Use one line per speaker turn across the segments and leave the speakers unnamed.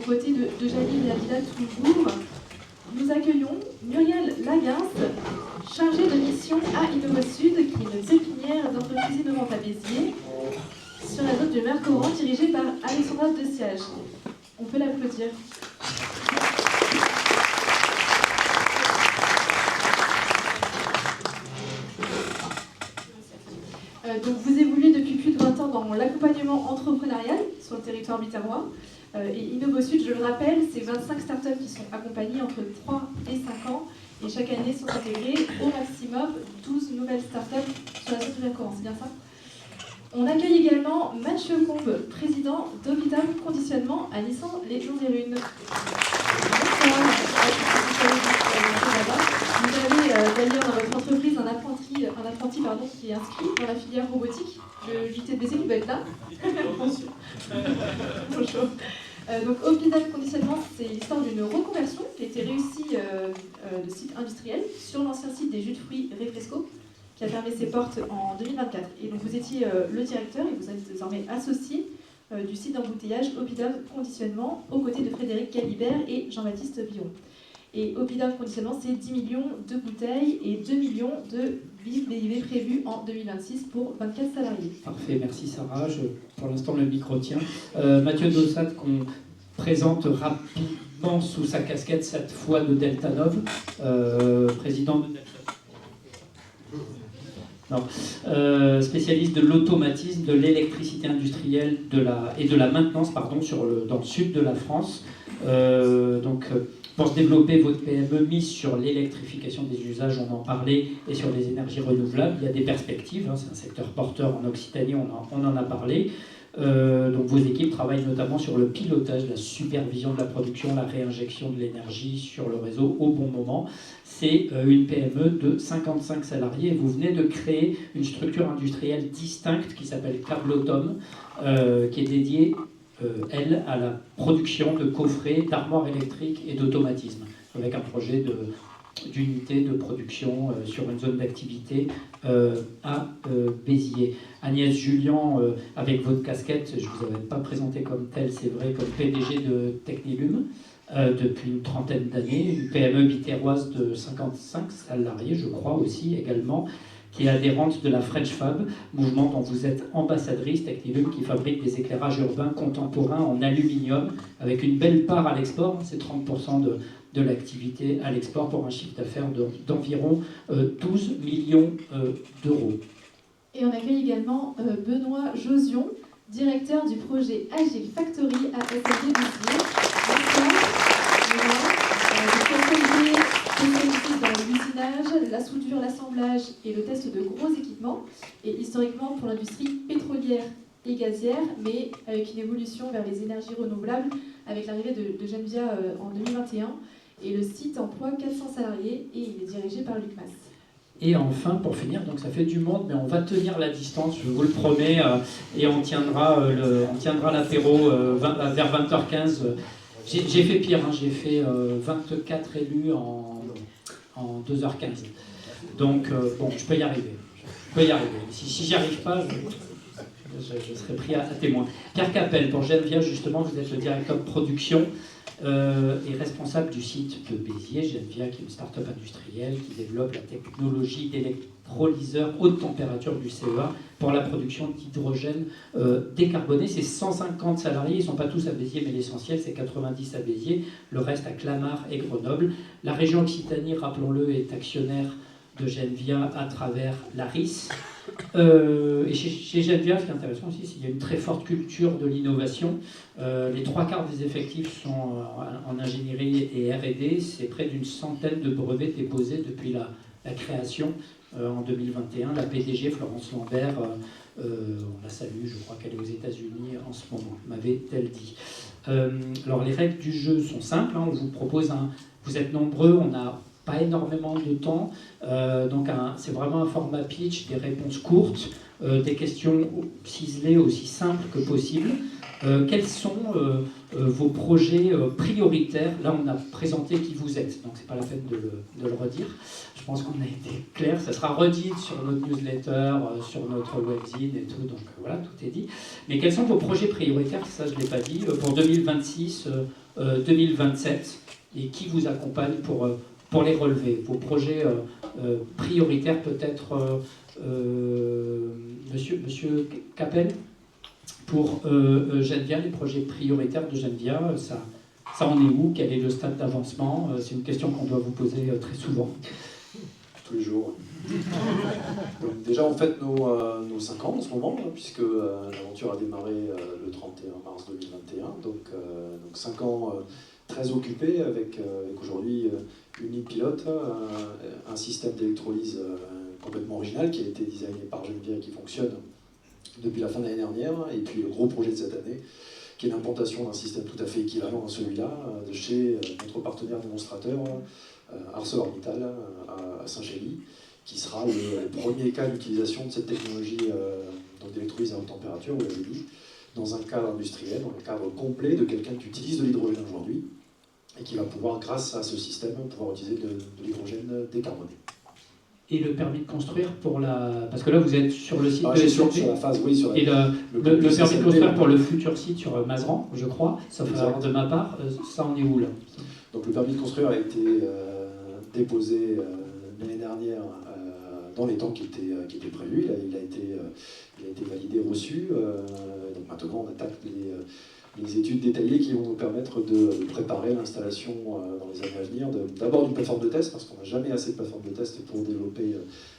côtés de Jalil et Adila toujours, nous accueillons Muriel Laguince, chargée de mission à InnovoSud, qui est une pépinière d'entreprises innovantes à Béziers, sur la zone du Mercoran, dirigée par Alexandra de Siage. On peut l'applaudir. Donc vous évoluez depuis plus de 20 ans dans l'accompagnement entrepreneurial sur le territoire biterrois. Et InnovoSud, je le rappelle, c'est 25 startups qui sont accompagnées entre 3 et 5 ans. Et chaque année sont intégrées au maximum 12 nouvelles startups sur la zone du Mercoran. C'est bien ça? On accueille également Mathieu Combe, président d'Ovidam Conditionnement à Nissan-les-Joncs-et-Runes. Vous avez d'ailleurs dans votre entreprise un apprenti qui est inscrit dans la filière robotique de l'UTBC qui doit être là. Bonjour. Donc Ovidam Conditionnement, c'est l'histoire d'une reconversion qui a été réussie de site industriel sur l'ancien site des jus de fruits Refresco, qui a fermé ses portes en 2024. Et donc vous étiez le directeur et vous êtes désormais associé du site d'embouteillage Ovidam Conditionnement aux côtés de Frédéric Galibert et Jean-Baptiste Biron. Et Ovidam Conditionnement, c'est 10 millions de bouteilles et 2 millions de BIV prévus en 2026 pour 24 salariés.
Parfait, merci Sarah. Pour l'instant, le micro tient. Mathieu Dossat, qu'on présente rapidement sous sa casquette, cette fois de Deltanov, président de Deltanov. Spécialiste de l'automatisme, de l'électricité industrielle et de la maintenance dans le sud de la France. Pour se développer votre PME mise sur l'électrification des usages, on en parlait, et sur les énergies renouvelables, il y a des perspectives, c'est un secteur porteur en Occitanie, on en a parlé. Donc vos équipes travaillent notamment sur le pilotage, la supervision de la production, la réinjection de l'énergie sur le réseau au bon moment. C'est une PME de 55 salariés et vous venez de créer une structure industrielle distincte qui s'appelle Cablotom, qui est dédiée elle, à la production de coffrets, d'armoires électriques et d'automatisme, avec un projet d'unité de production sur une zone d'activité à Béziers. Agnès Julien, avec votre casquette, je ne vous avais pas présenté comme telle, c'est vrai, comme PDG de Technilum, depuis une trentaine d'années, une PME biterroise de 55 salariés, je crois aussi également, qui est adhérente de la French Fab, mouvement dont vous êtes ambassadrice, Technilum, qui fabrique des éclairages urbains contemporains en aluminium, avec une belle part à l'export, c'est 30% de l'activité à l'export pour un chiffre d'affaires d'environ 12 millions d'euros.
Et on accueille également Benoît Josion, directeur du projet Agile Factory à SFD Béziers. Spécialisé dans l'usinage, la soudure, l'assemblage et le test de gros équipements, et historiquement pour l'industrie pétrolière et gazière, mais avec une évolution vers les énergies renouvelables, avec l'arrivée de Genvia en 2021, et le site emploie 400 salariés et il est dirigé par Luc Mas.
Et enfin, pour finir, donc ça fait du monde, mais on va tenir la distance, je vous le promets, et on tiendra l'apéro vers 20h15. J'ai fait pire, j'ai fait 24 élus en 2h15. Donc, bon, je peux y arriver. Si j'y arrive pas, je serai pris à témoin. Pierre Capel, pour Genvia, justement, vous êtes le directeur de production et responsable du site de Béziers. Genvia, qui est une start-up industrielle qui développe la technologie d'électrolyseur haute température du CEA pour la production d'hydrogène décarboné. C'est 150 salariés, ils ne sont pas tous à Béziers, mais l'essentiel, c'est 90 à Béziers, le reste à Clamart et Grenoble. La région Occitanie, rappelons-le, est actionnaire de Genvia à travers l'ARIS. Et chez Genvia, ce qui est intéressant aussi, c'est qu'il y a une très forte culture de l'innovation. Les 3/4 des effectifs sont en ingénierie et R&D. C'est près d'une centaine de brevets déposés depuis la création en 2021. La PDG, Florence Lambert, on la salue, je crois qu'elle est aux États-Unis en ce moment, m'avait-elle dit. Alors les règles du jeu sont simples, on vous propose vous êtes nombreux, on n'a pas énormément de temps, donc c'est vraiment un format pitch, des réponses courtes, des questions ciselées aussi simples que possible. Quels sont vos projets prioritaires? Là, on a présenté qui vous êtes, donc c'est pas la peine de le redire. Je pense qu'on a été clair. Ça sera redit sur notre newsletter, sur notre webzine et tout, donc voilà, tout est dit. Mais quels sont vos projets prioritaires? Ça, je ne l'ai pas dit, pour 2026, 2027, et qui vous accompagne pour les relever? Vos projets prioritaires, peut-être, Monsieur Capel? Pour Genvia, les projets prioritaires de Genvia, ça en est où? Quel est le stade d'avancement? C'est une question qu'on doit vous poser très souvent.
Tous les jours. Donc, déjà, on fête nos 5 ans en ce moment, puisque l'aventure a démarré le 31 mars 2021. Donc 5 ans très occupés avec aujourd'hui une ligne pilote, un système d'électrolyse complètement original qui a été designé par Genvia et qui fonctionne depuis la fin de l'année dernière, et puis le gros projet de cette année, qui est l'implantation d'un système tout à fait équivalent à celui-là, de chez notre partenaire démonstrateur, ArcelorMittal, à Saint-Gély, qui sera le premier cas d'utilisation de cette technologie d'électrolyse à haute température, vous l'avez dit, dans un cadre industriel, dans un cadre complet de quelqu'un qui utilise de l'hydrogène aujourd'hui, et qui va pouvoir, grâce à ce système, pouvoir utiliser de l'hydrogène décarboné.
Et le permis de construire pour la... Parce que là, vous êtes sur le site de
sur la phase, oui, sur
et le permis de construire pour le futur site sur Mazeran, je crois, sauf erreur de ma part, ça en est où là?
Donc le permis de construire a été déposé l'année dernière dans les temps qui étaient prévus. Il a été validé, reçu. Donc maintenant, on attaque les études détaillées qui vont nous permettre de préparer l'installation dans les années à venir, d'abord d'une plateforme de test, parce qu'on n'a jamais assez de plateformes de test pour développer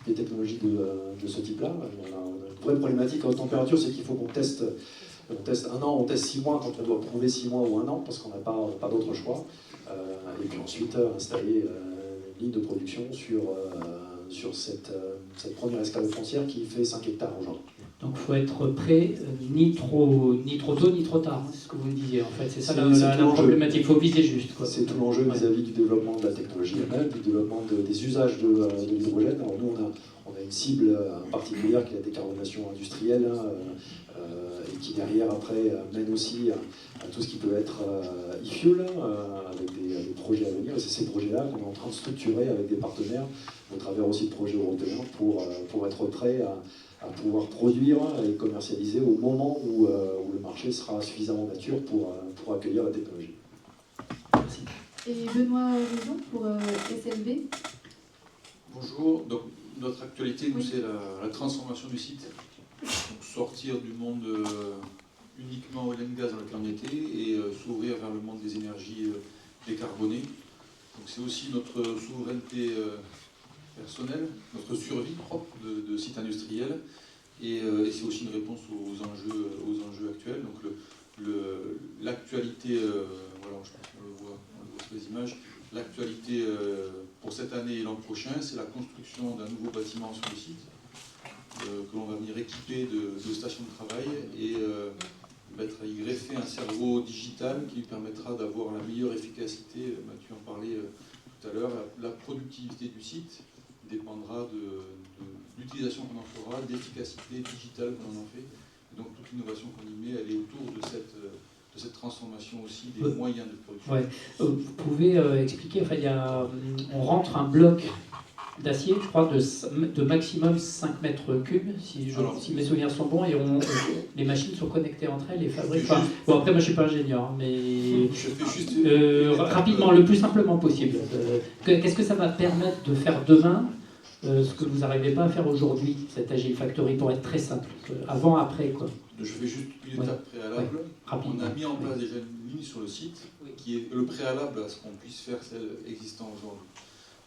des technologies de ce type-là. On a une vraie problématique à haute température, c'est qu'il faut qu'on teste 1 an, on teste 6 mois quand on doit prouver 6 mois ou 1 an, parce qu'on n'a pas d'autre choix. Et puis ensuite, installer une ligne de production sur cette première escale frontière qui fait 5 hectares aujourd'hui.
Donc il faut être prêt, ni trop tôt, ni trop tard, c'est ce que vous me disiez en fait. C'est ça la problématique, il faut viser juste.
C'est tout l'enjeu vis-à-vis du développement de la technologie elle-même, du développement des usages de l'hydrogène. Alors nous, on a une cible particulière qui est la décarbonation industrielle, et qui derrière, après, mène aussi à tout ce qui peut être e-fuel, avec des projets à venir. Et c'est ces projets-là qu'on est en train de structurer avec des partenaires, au travers aussi de projets européens, pour être prêts à pouvoir produire et commercialiser au moment où le marché sera suffisamment mature pour accueillir la technologie.
Merci.
Et Benoît Maison pour SLB.
Bonjour, donc notre actualité, nous, c'est la transformation du site. Donc, sortir du monde uniquement oil and gas dans lequel on était et s'ouvrir vers le monde des énergies décarbonées. Donc c'est aussi notre souveraineté personnelle, notre survie propre de site industriel, et c'est aussi une réponse aux enjeux actuels. Donc l'actualité, voilà, je pense qu'on le voit sur les images, l'actualité pour cette année et l'an prochain, c'est la construction d'un nouveau bâtiment sur le site, que l'on va venir équiper de stations de travail et y greffer un cerveau digital qui lui permettra d'avoir la meilleure efficacité. Mathieu en parlait tout à l'heure. La productivité du site dépendra de l'utilisation qu'on en fera, de l'efficacité digitale qu'on en fait. Et donc toute l'innovation qu'on y met, elle est autour de cette transformation aussi des moyens de production.
Ouais. Vous pouvez expliquer, enfin, on rentre un bloc d'acier, je crois, de maximum 5 mètres cubes, si mes souvenirs sont bons, et les machines sont connectées entre elles et fabriquent. Enfin, bon, après, moi, je ne suis pas ingénieur, hein, mais rapidement, le plus simplement possible. Qu'est-ce que ça va permettre de faire demain, ce que vous n'arrivez pas à faire aujourd'hui, cette Agile Factory, pour être très simple, avant, après, quoi.
Je fais juste une étape préalable. On a mis en place déjà une ligne sur le site qui est le préalable à ce qu'on puisse faire celle existant aujourd'hui.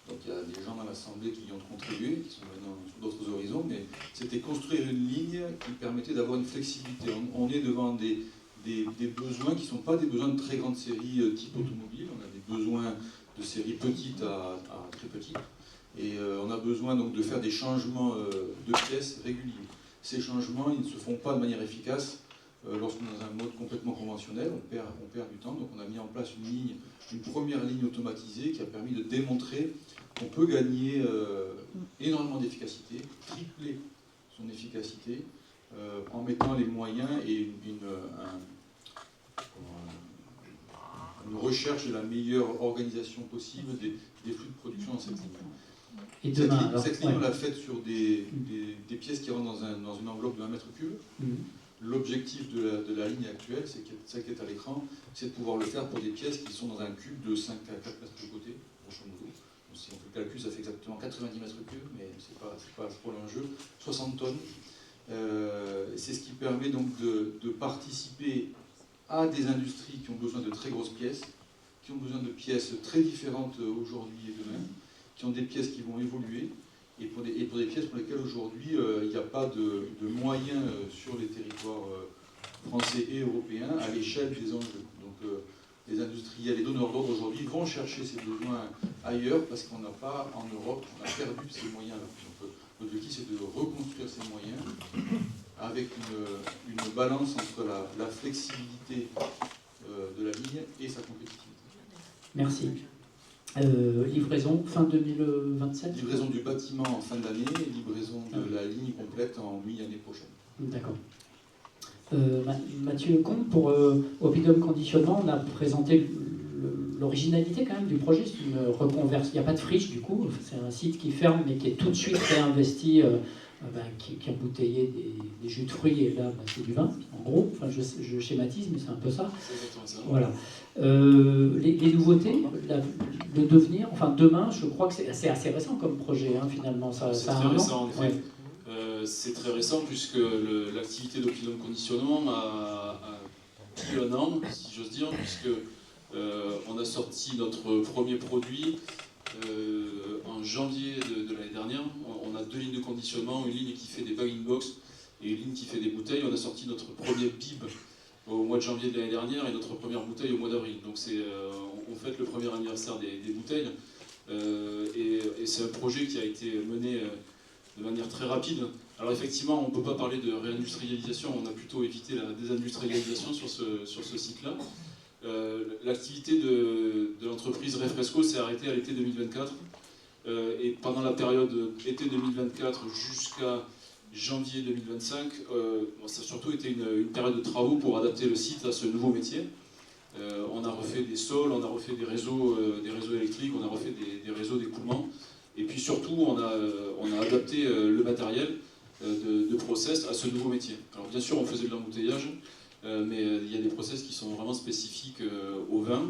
Donc il y a des gens dans l'Assemblée qui y ont contribué, qui sont maintenant sur d'autres horizons, mais c'était construire une ligne qui permettait d'avoir une flexibilité. On est devant des besoins qui ne sont pas des besoins de très grande série type automobile, on a des besoins de série petite à très petite, et on a besoin donc de faire des changements de pièces réguliers. Ces changements, ils ne se font pas de manière efficace lorsqu'on est dans un mode complètement conventionnel, on perd du temps, donc on a mis en place une première ligne automatisée qui a permis de démontrer qu'on peut gagner énormément d'efficacité, tripler son efficacité, en mettant les moyens et une recherche de la meilleure organisation possible des flux de production dans cette ligne.
Et demain,
cette ligne, on l'a faite sur des pièces qui rentrent dans une enveloppe de 1 mètre cube. L'objectif de la ligne actuelle, c'est celle qui est à l'écran, c'est de pouvoir le faire pour des pièces qui sont dans un cube de 5 à 4 mètres de côté, grosso modo. Donc, si on fait le calcul, ça fait exactement 90 mètres cubes, mais c'est pas trop l'enjeu. 60 tonnes. C'est ce qui permet donc de participer à des industries qui ont besoin de très grosses pièces, qui ont besoin de pièces très différentes aujourd'hui et demain, qui ont des pièces qui vont évoluer, et pour des pièces pour lesquelles aujourd'hui il n'y a pas de moyens sur les territoires français et européens à l'échelle des enjeux. Donc les industriels et donneurs d'ordre aujourd'hui vont chercher ces besoins ailleurs parce qu'on n'a pas en Europe, on a perdu ces moyens-là. Donc l'objectif c'est de reconstruire ces moyens avec une balance entre la flexibilité de la ligne et sa compétitivité.
Merci. Livraison fin 2027 ?
Livraison du bâtiment en fin d'année et livraison de la ligne complète en mi-année prochaine.
D'accord. Mathieu Comte, pour Oppidum Conditionnement, on a présenté l'originalité quand même du projet. C'est une reconversion. Il n'y a pas de friche du coup. C'est un site qui ferme mais qui est tout de suite réinvesti, qui embouteillait des jus de fruits et là c'est du vin. En gros, enfin, je schématise, mais c'est un peu ça.
C'est exactement ça.
Voilà. Les nouveautés, le devenir, enfin demain, je crois que c'est assez récent comme projet finalement.
C'est très récent en effet. Ouais. C'est très récent puisque l'activité d'Oppidum Conditionnement a pris un an, si j'ose dire, puisque on a sorti notre premier produit en janvier de l'année dernière. On a 2 lignes de conditionnement, une ligne qui fait des bag-in-box et une ligne qui fait des bouteilles. On a sorti notre premier bib au mois de janvier de l'année dernière et notre première bouteille au mois d'avril. Donc on fête le premier anniversaire des bouteilles et c'est un projet qui a été mené de manière très rapide. Alors effectivement, on ne peut pas parler de réindustrialisation, on a plutôt évité la désindustrialisation sur ce site-là. L'activité de l'entreprise Refresco s'est arrêtée à l'été 2024 et pendant la période été 2024 jusqu'à janvier 2025, ça a surtout été une période de travaux pour adapter le site à ce nouveau métier. On a refait des sols, on a refait des réseaux électriques, on a refait des réseaux d'écoulement. Et puis surtout, on a adapté le matériel de process à ce nouveau métier. Alors bien sûr, on faisait de l'embouteillage, mais il y a des process qui sont vraiment spécifiques au vin.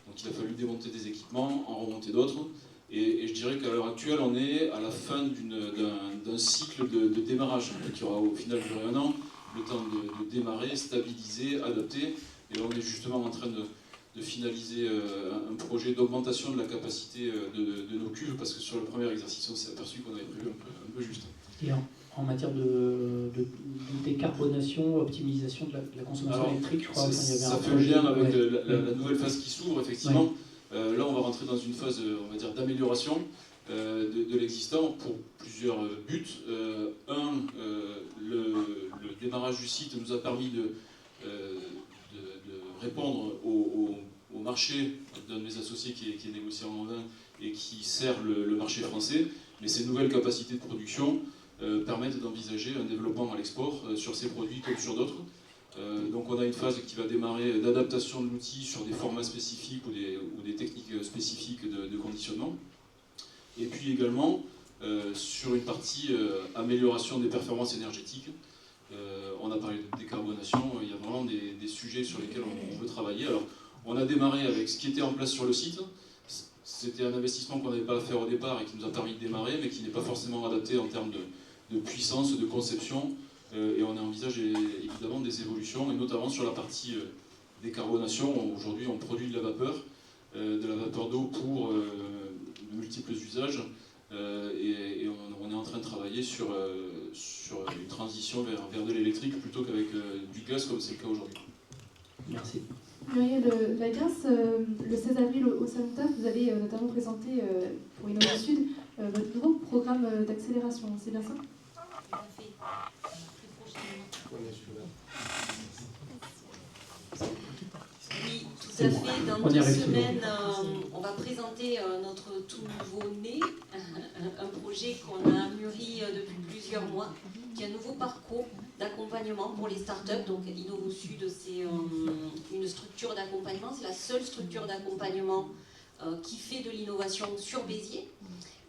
Donc il a fallu démonter des équipements, en remonter d'autres. Et je dirais qu'à l'heure actuelle, on est à la fin d'un cycle de démarrage qui aura au final duré 1 an, le temps de démarrer, stabiliser, adapter. Et là, on est justement en train de finaliser un projet d'augmentation de la capacité de nos cuves, parce que sur le premier exercice, on s'est aperçu qu'on avait prévu un peu juste.
Et en matière de décarbonation, optimisation de la consommation électrique, je crois qu'il y avait
ça fait le lien avec la nouvelle phase qui s'ouvre, effectivement. Ouais. Là, on va rentrer dans une phase, on va dire, d'amélioration de l'existant pour plusieurs buts. Le démarrage du site nous a permis de répondre au marché d'un de mes associés qui est négociant en vin et qui sert le marché français. Mais ces nouvelles capacités de production permettent d'envisager un développement à l'export sur ces produits comme sur d'autres. Donc on a une phase qui va démarrer d'adaptation de l'outil sur des formats spécifiques ou des techniques spécifiques de conditionnement. Et puis également sur une partie amélioration des performances énergétiques. On a parlé de décarbonation, il y a vraiment des sujets sur lesquels on veut travailler. Alors on a démarré avec ce qui était en place sur le site. C'était un investissement qu'on n'avait pas à faire au départ et qui nous a permis de démarrer, mais qui n'est pas forcément adapté en termes de puissance, de conception. Et on envisage évidemment des évolutions, et notamment sur la partie décarbonation. Aujourd'hui, on produit de la vapeur d'eau pour de multiples usages. Et on est en train de travailler sur une transition vers de l'électrique plutôt qu'avec du gaz comme c'est le cas aujourd'hui.
Merci.
Muriel Lagasse, le 16 avril au Salon TAF, vous avez notamment présenté pour Innova Sud votre nouveau programme d'accélération, c'est bien ça ?
Tout à fait. Très prochainement. Oui, tout à fait. Dans 2 semaines, on va présenter notre tout nouveau-né, un projet qu'on a mûri depuis plusieurs mois, qui est un nouveau parcours d'accompagnement pour les startups. Donc InnovoSud, c'est une structure d'accompagnement, c'est la seule structure d'accompagnement qui fait de l'innovation sur Béziers.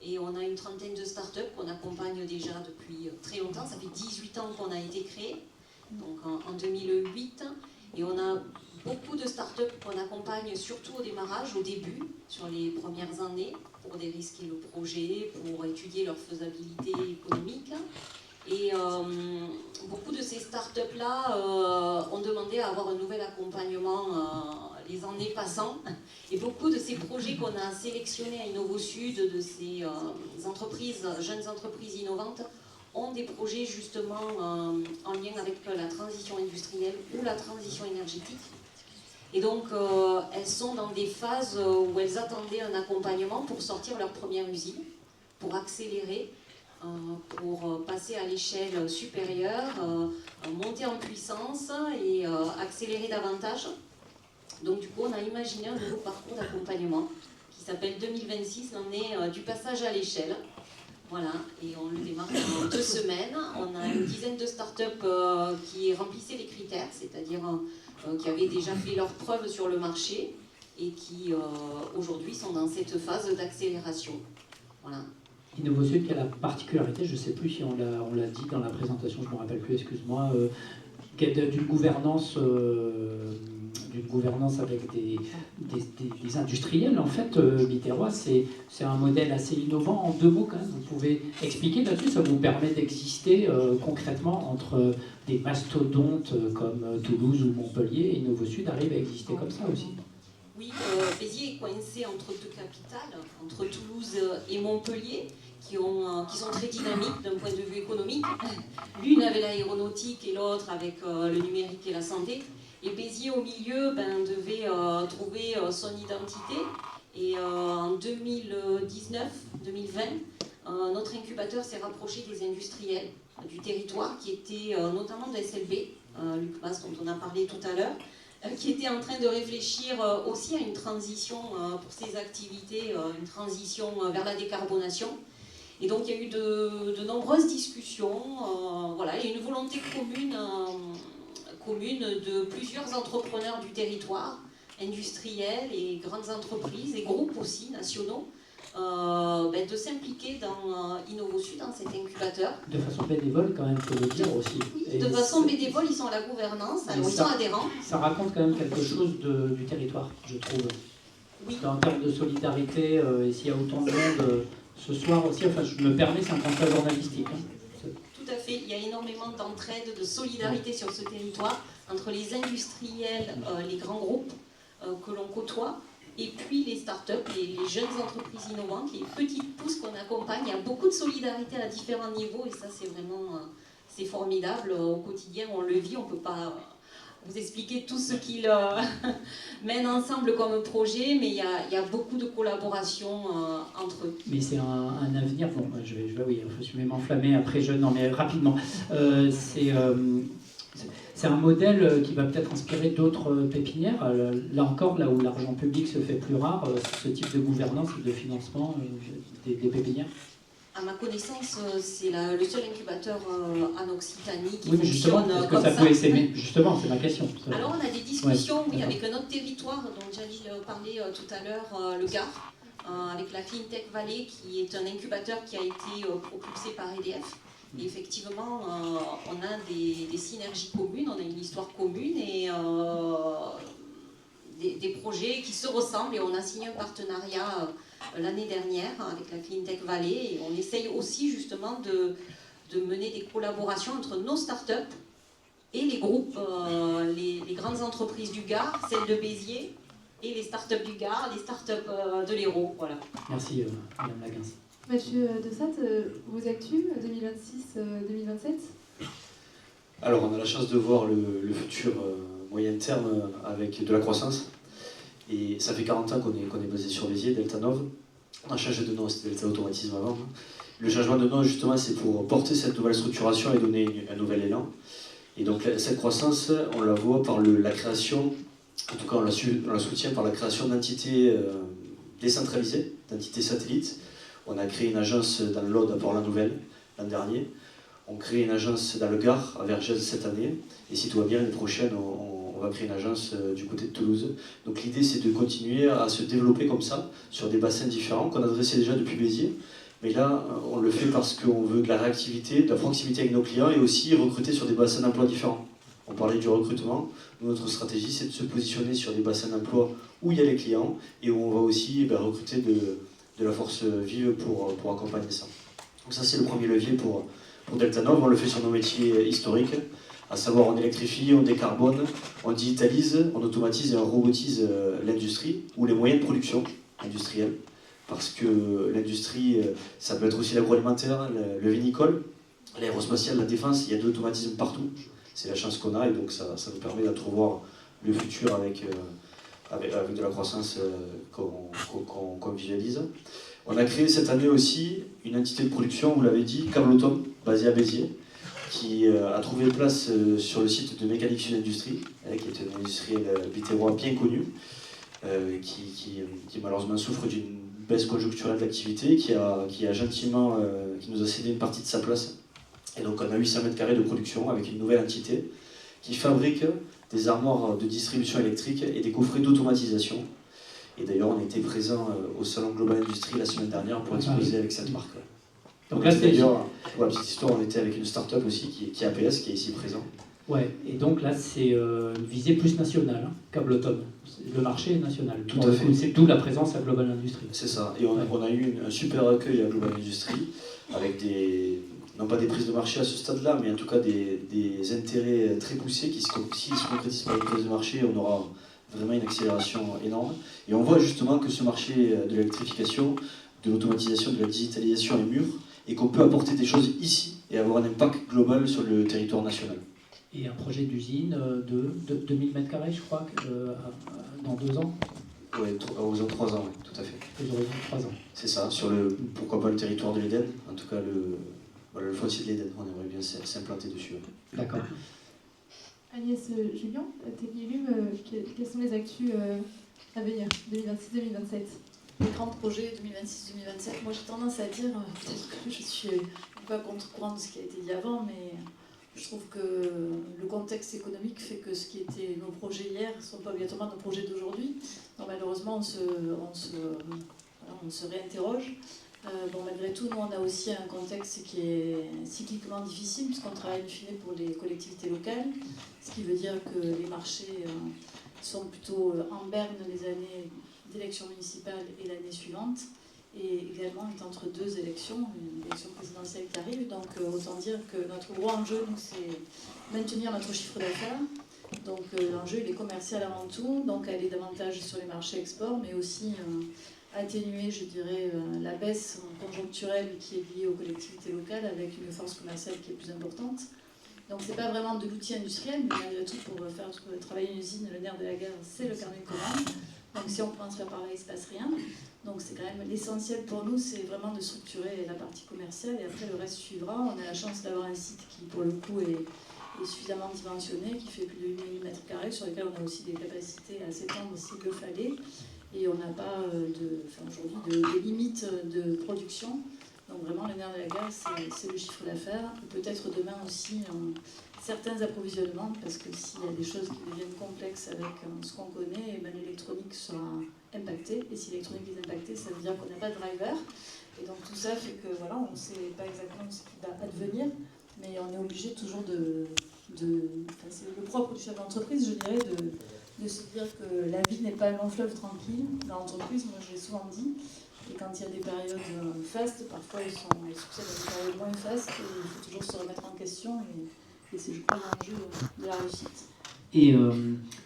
Et on a une trentaine de startups qu'on accompagne déjà depuis très longtemps. Ça fait 18 ans qu'on a été créé, donc en 2008. Et on a beaucoup de startups qu'on accompagne surtout au démarrage, au début, sur les premières années, pour dérisquer le projet, pour étudier leur faisabilité économique. Et beaucoup de ces startups-là ont demandé à avoir un nouvel accompagnement les années passant. Et beaucoup de ces projets qu'on a sélectionnés à InnovoSud, de ces entreprises, jeunes entreprises innovantes, ont des projets justement en lien avec la transition industrielle ou la transition énergétique. Et donc, elles sont dans des phases où elles attendaient un accompagnement pour sortir leur première usine, pour accélérer, pour passer à l'échelle supérieure, monter en puissance et accélérer davantage. Donc du coup, on a imaginé un nouveau parcours d'accompagnement qui s'appelle 2026, l'année du passage à l'échelle. Voilà, et on le démarre en 2 semaines. On a une dizaine de startups qui remplissaient les critères, c'est-à-dire qui avaient déjà fait leurs preuves sur le marché et qui aujourd'hui sont dans cette phase d'accélération. Voilà.
InnovoSud qui a la particularité, je ne sais plus si on l'a dit dans la présentation, je ne me rappelle plus, excuse-moi, d'une gouvernance avec des industriels. En fait, Biterrois, c'est un modèle assez innovant. En 2 mots, quand même, vous pouvez expliquer là-dessus. Ça vous permet d'exister concrètement entre des mastodontes comme Toulouse ou Montpellier, et InnovoSud arrive à exister comme ça aussi.
Oui, Béziers est coincé entre 2 capitales, entre Toulouse et Montpellier, qui sont très dynamiques d'un point de vue économique. L'une avec l'aéronautique et l'autre avec le numérique et la santé. Et Béziers au milieu devait trouver son identité. Et en 2019-2020, notre incubateur s'est rapproché des industriels du territoire, qui étaient notamment de SLB, Luc Mas dont on a parlé tout à l'heure, qui était en train de réfléchir aussi à une transition pour ses activités, une transition vers la décarbonation. Et donc il y a eu de nombreuses discussions, voilà, il y a une volonté commune de plusieurs entrepreneurs du territoire, industriels et grandes entreprises, et groupes aussi nationaux, de s'impliquer dans InnovoSud, dans cet incubateur.
De façon bénévole quand même, il faut le dire aussi.
Oui, de façon bénévole, ils sont à la gouvernance, alors ils sont adhérents.
Ça raconte quand même quelque chose du territoire, je trouve.
Oui.
En termes de solidarité, et s'il y a autant de monde ce soir aussi, enfin je me permets, c'est un constat journalistique.
Tout à fait, il y a énormément d'entraide, de solidarité sur ce territoire, entre les industriels, les grands groupes que l'on côtoie, et puis les startups, les jeunes entreprises innovantes, les petites pousses qu'on accompagne. Il y a beaucoup de solidarité à différents niveaux, et ça c'est vraiment c'est formidable. Au quotidien, on le vit, on ne peut pas vous expliquer tout ce qu'ils mènent ensemble comme projet, mais il y a beaucoup de collaboration entre eux.
Mais c'est un avenir, bon, je vais m'enflammer après, non mais rapidement. C'est un modèle qui va peut-être inspirer d'autres pépinières. Là encore, là où l'argent public se fait plus rare, ce type de gouvernance et de financement des pépinières.
À ma connaissance, c'est le seul incubateur en Occitanie qui
justement,
fonctionne
comme ça. Justement, c'est ma question.
Alors, on a des discussions avec un autre territoire dont Jalil parlait tout à l'heure, le Gard, avec la Cleantech Valley, qui est un incubateur qui a été propulsé par EDF. Et effectivement, on a des synergies communes, on a une histoire commune et des projets qui se ressemblent. Et on a signé un partenariat l'année dernière avec la Cleantech Valley. Et on essaye aussi justement de mener des collaborations entre nos startups et les groupes, les grandes entreprises du Gard, celles de Béziers, et les startups du Gard, les startups de l'Hérault. Voilà.
Merci, Madame Laguens.
Mathieu Dessat, vos actus 2026-2027 ?
Alors, on a la chance de voir le futur moyen terme avec de la croissance. Et ça fait 40 ans qu'on est basé sur Béziers, Deltanov. On a changé de nom, c'était Delta Automatisme avant. Le changement de nom, justement, c'est pour porter cette nouvelle structuration et donner un nouvel élan. Et donc, cette croissance, on la voit par la création, en tout cas, on la soutient par la création d'entités décentralisées, d'entités satellites. On a créé une agence dans l'Aude à Port-la-Nouvelle l'an dernier. On crée une agence dans le Gard, à Vergès cette année, et si tout va bien, l'année prochaine, on va créer une agence du côté de Toulouse. Donc l'idée, c'est de continuer à se développer comme ça, sur des bassins différents qu'on adressait déjà depuis Béziers. Mais là, on le fait parce qu'on veut de la réactivité, de la proximité avec nos clients, et aussi recruter sur des bassins d'emploi différents. On parlait du recrutement. Notre stratégie, c'est de se positionner sur des bassins d'emploi où il y a les clients, et où on va aussi recruter de la force vive pour accompagner ça. Donc ça, c'est le premier levier pour Deltanov. On le fait sur nos métiers historiques, à savoir on électrifie, on décarbone, on digitalise, on automatise et on robotise l'industrie ou les moyens de production industriels. Parce que l'industrie, ça peut être aussi l'agroalimentaire, le vinicole, l'aérospatial, la défense, il y a de l'automatisme partout. C'est la chance qu'on a et donc ça nous permet d'entrevoir le futur avec de la croissance qu'on visualise. On a créé cette année aussi une entité de production, vous l'avez dit, Cablotom, basée à Béziers, qui a trouvé place sur le site de Mécanique Sud Industrie, qui est une industrielle bitérois bien connue, qui malheureusement souffre d'une baisse conjoncturelle d'activité, qui nous a cédé une partie de sa place. Et donc on a 800 mètres carrés de production avec une nouvelle entité qui fabrique des armoires de distribution électrique et des coffrets d'automatisation. Et d'ailleurs, on était présent au Salon Global Industrie la semaine dernière pour exposer avec cette marque. Donc là, d'ailleurs, pour la petite histoire, on était avec une start-up aussi qui est APS, qui est ici présent.
Ouais, et donc là, c'est une visée plus nationale, hein, Cablotom. Le marché est national.
Tout à fait.
C'est d'où la présence à Global Industrie.
C'est ça. Et on a eu un super accueil à Global Industrie, avec non pas des prises de marché à ce stade-là, mais en tout cas des intérêts très poussés qui, s'ils se concrétisent par une prise de marché, on aura vraiment une accélération énorme. Et on voit justement que ce marché de l'électrification, de l'automatisation, de la digitalisation est mûr et qu'on peut apporter des choses ici et avoir un impact global sur le territoire national.
Et un projet d'usine de 2000 m², je crois, dans 2 ans.
Oui, aux horizons 3 ans, oui, tout à fait.
Aux horizons 3 ans.
C'est ça, pourquoi pas le territoire de l'Éden, en tout cas le foncier de l'Éden, on aimerait bien s'implanter dessus.
D'accord.
Agnès Julien, Technilume, quelles sont les actus à venir, 2026-2027 ?
Les grands projets 2026-2027, moi j'ai tendance à dire, peut-être que je suis pas contre-courant de ce qui a été dit avant, mais je trouve que le contexte économique fait que ce qui était nos projets hier ne sont pas obligatoirement nos projets d'aujourd'hui. Donc malheureusement, on se réinterroge. Malgré tout, nous, on a aussi un contexte qui est cycliquement difficile, puisqu'on travaille in fine pour les collectivités locales, ce qui veut dire que les marchés sont plutôt en berne les années d'élections municipales et l'année suivante, et également est entre 2 élections, une élection présidentielle qui arrive. Donc autant dire que notre gros enjeu, c'est maintenir notre chiffre d'affaires. Donc l'enjeu, il est commercial avant tout, donc aller davantage sur les marchés export, mais aussi atténuer, je dirais, la baisse conjoncturelle qui est liée aux collectivités locales avec une force commerciale qui est plus importante. Donc c'est pas vraiment de l'outil industriel, mais malgré tout, pour faire travailler une usine, le nerf de la guerre, c'est le carnet de commande. Donc si on commence à faire par là, il ne se passe rien. Donc c'est quand même l'essentiel pour nous, c'est vraiment de structurer la partie commerciale et après le reste suivra. On a la chance d'avoir un site qui, pour le coup, est suffisamment dimensionné, qui fait plus de 8000 m², sur lequel on a aussi des capacités à s'étendre s'il le fallait. Et on n'a pas aujourd'hui de limites de production. Donc vraiment, le nerf de la guerre, c'est le chiffre d'affaires. Peut-être demain aussi certains approvisionnements, parce que s'il y a des choses qui deviennent complexes avec ce qu'on connaît, l'électronique sera impactée. Et si l'électronique est impactée, ça veut dire qu'on n'a pas de driver. Et donc tout ça fait que voilà, on ne sait pas exactement ce qui va advenir, mais on est obligé toujours c'est le propre du chef d'entreprise, je dirais, de se dire que la vie n'est pas un long fleuve tranquille. Dans l'entreprise, moi je l'ai souvent dit, et quand il y a des périodes fastes, parfois ils succèdent à des périodes moins fastes, et il faut toujours se remettre en question, et c'est, je crois, l'enjeu de la réussite.
Et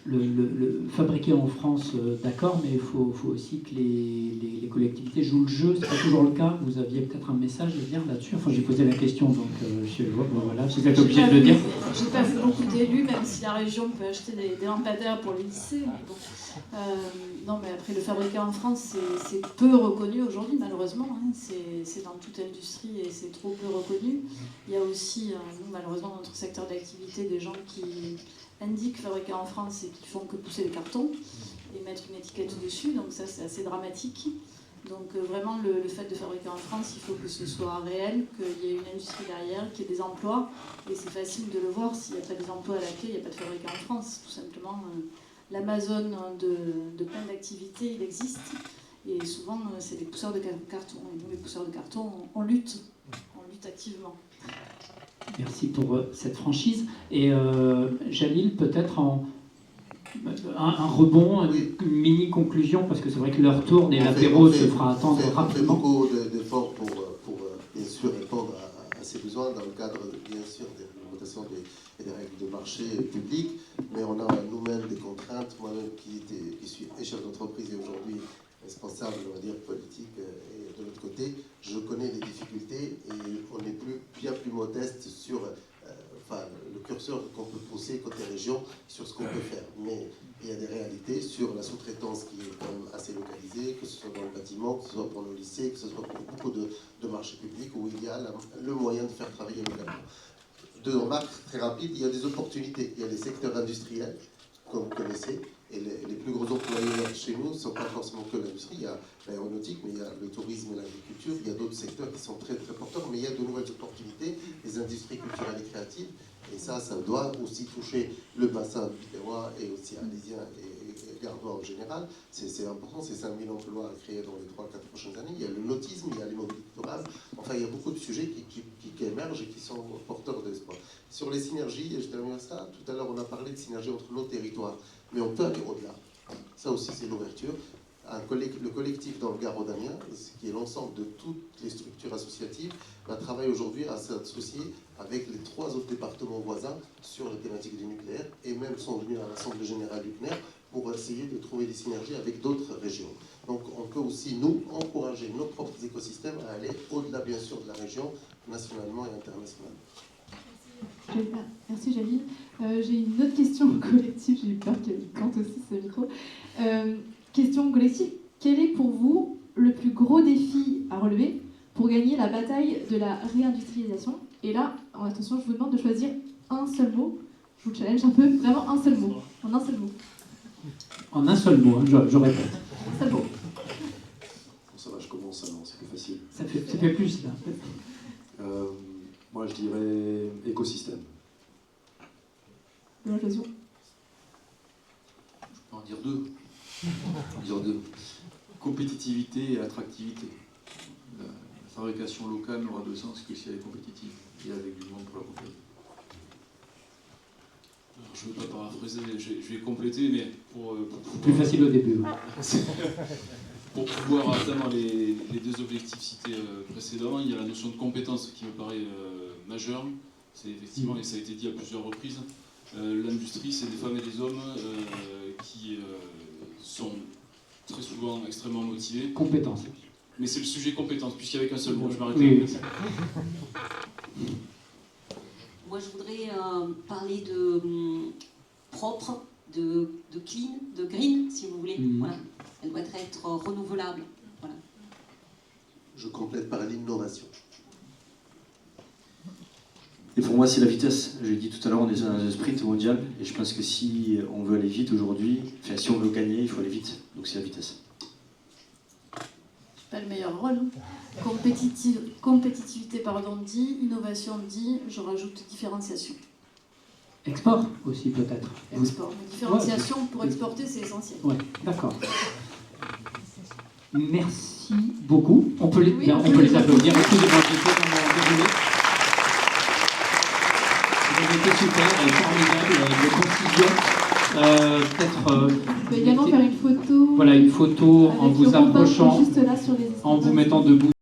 le fabriquer en France, d'accord, mais il faut aussi que les collectivités jouent le jeu. C'est pas toujours le cas. Vous aviez peut-être un message à dire là-dessus. Enfin, j'ai posé la question, donc je vois. Voilà, vous êtes obligé de le dire.
J'ai pas vu beaucoup d'élus, même si la région peut acheter des lampadaires pour les lycées. Mais bon. Non, mais après, le fabriquer en France, c'est peu reconnu aujourd'hui, malheureusement. Hein. C'est dans toute industrie et c'est trop peu reconnu. Il y a aussi, nous, malheureusement, dans notre secteur d'activité, des gens qui indiquent fabriquer en France et qui font que pousser les cartons et mettre une étiquette dessus, donc ça c'est assez dramatique. Donc vraiment, le fait de fabriquer en France, il faut que ce soit réel, qu'il y ait une industrie derrière, qu'il y ait des emplois. Et c'est facile de le voir, s'il n'y a pas des emplois à la clé, il n'y a pas de fabricant en France. Tout simplement, l'Amazon de plein d'activités, il existe. Et souvent, c'est des pousseurs de carton. Et nous, les pousseurs de carton, on lutte activement.
Merci pour cette franchise. Et Jalil, peut-être un rebond, une mini-conclusion, parce que c'est vrai que l'heure tourne et l'apéro se fera attendre rapidement.
On fait beaucoup d'efforts pour bien sûr répondre à ces besoins dans le cadre, bien sûr, des réglementations et des règles de marché public, mais on a nous-mêmes des contraintes. Moi-même qui suis chef d'entreprise et aujourd'hui responsable, on va dire, politique, et de l'autre côté, je connais les difficultés et on est bien plus modeste sur le curseur qu'on peut pousser côté région sur ce qu'on peut faire. Mais il y a des réalités sur la sous-traitance qui est quand même assez localisée, que ce soit dans le bâtiment, que ce soit pour nos lycées, que ce soit pour beaucoup de marchés publics où il y a le moyen de faire travailler localement. Deux remarques très rapides, il y a des opportunités. Il y a des secteurs industriels, comme vous connaissez, et les plus gros employeurs chez nous ne sont pas forcément que l'industrie. Il y a l'aéronautique, mais il y a le tourisme et l'agriculture. Il y a d'autres secteurs qui sont très très porteurs, mais il y a de nouvelles opportunités, les industries culturelles et créatives. Et ça doit aussi toucher le bassin biterrois et aussi arlésien et gardois en général. C'est important, c'est 5 000 emplois à créer dans les 3-4 prochaines années. Il y a le nautisme, il y a les mobilités durables. Enfin, il y a beaucoup de sujets qui émergent et qui sont porteurs d'espoir. Sur les synergies, et je termine avec ça, tout à l'heure on a parlé de synergie entre nos territoires, mais on peut aller au-delà. Ça aussi, c'est l'ouverture. Le collectif dans le Gard rhodanien, qui est l'ensemble de toutes les structures associatives, travaille aujourd'hui à s'associer avec les 3 autres départements voisins sur la thématique du nucléaire, et même sont venus à l'Assemblée générale du CNER pour essayer de trouver des synergies avec d'autres régions. Donc on peut aussi, nous, encourager nos propres écosystèmes à aller au-delà, bien sûr, de la région, nationalement et internationalement.
Merci Jalil. J'ai une autre question collective, j'ai eu peur qu'elle cante aussi ce micro. Question collective, quel est pour vous le plus gros défi à relever pour gagner la bataille de la réindustrialisation? Et là, attention, je vous demande de choisir un seul mot. Je vous challenge un peu, vraiment un seul mot. En un seul mot.
En un seul mot, hein, je répète.
Un seul mot.
Ça va, je commence alors, c'est plus facile.
Ça fait plus, là.
Moi, je dirais écosystème.
De l'inflation.
Je peux en dire deux. Compétitivité et attractivité. La fabrication locale n'aura de sens que si elle est compétitive et avec du monde pour la compléter.
Je ne veux pas paraphraser, je vais compléter, mais pour
plus facile au début. Ouais.
Pour pouvoir atteindre les 2 objectifs cités précédemment, il y a la notion de compétence qui me paraît majeure. C'est effectivement, et ça a été dit à plusieurs reprises, l'industrie, c'est des femmes et des hommes qui sont très souvent extrêmement motivés.
Compétence.
Mais c'est le sujet compétence, puisqu'il n'y avait qu'un seul mot, je m'arrête là.
Oui.
Moi, je voudrais parler de propre, de clean, de green, si vous voulez. Voilà. Elle doit être renouvelable. Voilà.
Je complète par l'innovation.
Et pour moi, c'est la vitesse. Je l'ai dit tout à l'heure, on est dans un sprint mondial. Et je pense que si on veut aller vite aujourd'hui, enfin, si on veut gagner, il faut aller vite. Donc c'est la vitesse.
Pas le meilleur rôle. Compétitivité, dit, innovation dit, je rajoute différenciation.
Export aussi peut-être.
Export. Mais différenciation pour exporter, c'est essentiel.
Oui, d'accord. Merci beaucoup. On peut les applaudir. Excusez-moi, j'ai fait désolé. Vous avez été super, formidable, de concision.
On peut également faire une photo.
Voilà, une photo en vous approchant,
juste là sur les
en vous mettant debout.